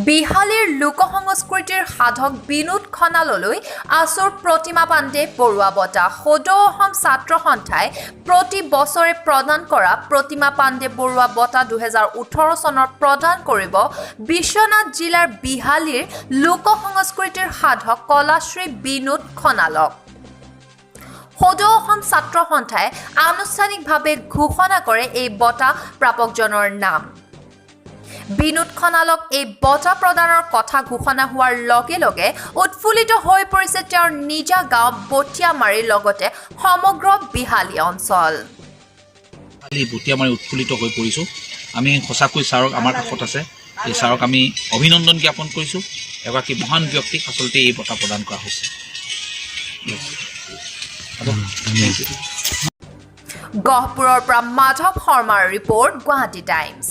বিহালীৰ লোকসংস্কৃতিৰ সাধক বিনোদ খনাললৈ আছুৰ প্ৰতিমা পাণ্ডে বৰুৱা বঁটা সদৌ অসম ছাত্ৰ সন্থাই প্ৰতি বছৰে প্ৰদান কৰা প্ৰতিমা পাণ্ডে বৰুৱা বঁটা 2018 চনৰ প্ৰদান কৰিব বিশ্বনাথ জিলাৰ বিহালীৰ লোকসংস্কৃতিৰ সাধক কলাশ্ৰী বিনোদ খনালক। সদৌ অসম ছাত্ৰ সন্থাই আনুষ্ঠানিকভাৱে ঘোষণা কৰে এই বঁটা প্ৰাপকজনৰ নাম। বিনোদ খনালক এই বঁটা প্ৰদানৰ কথা ঘোষণা হোৱাৰ লগে লগে উৎফুল্লিত হৈ পৰিছে তেওঁৰ নিজা গাঁও বটিয়ামাৰীৰ লগতে সমগ্ৰ বিহালী অঞ্চল। বটিয়ামাৰী উৎফুল্লিত হৈ পৰিছোঁ। আমি সঁচাকৈ ছাৰক আমাৰ কাষত আছে, এই ছাৰক আমি অভিনন্দন জ্ঞাপন কৰিছোঁ। এগৰাকী মহান ব্যক্তিক আচলতে এই বঁটা প্ৰদান কৰা হৈছে। গহপুৰৰ পৰা মাধৱ শৰ্মাৰ ৰিপৰ্ট, গুৱাহাটী টাইমছ।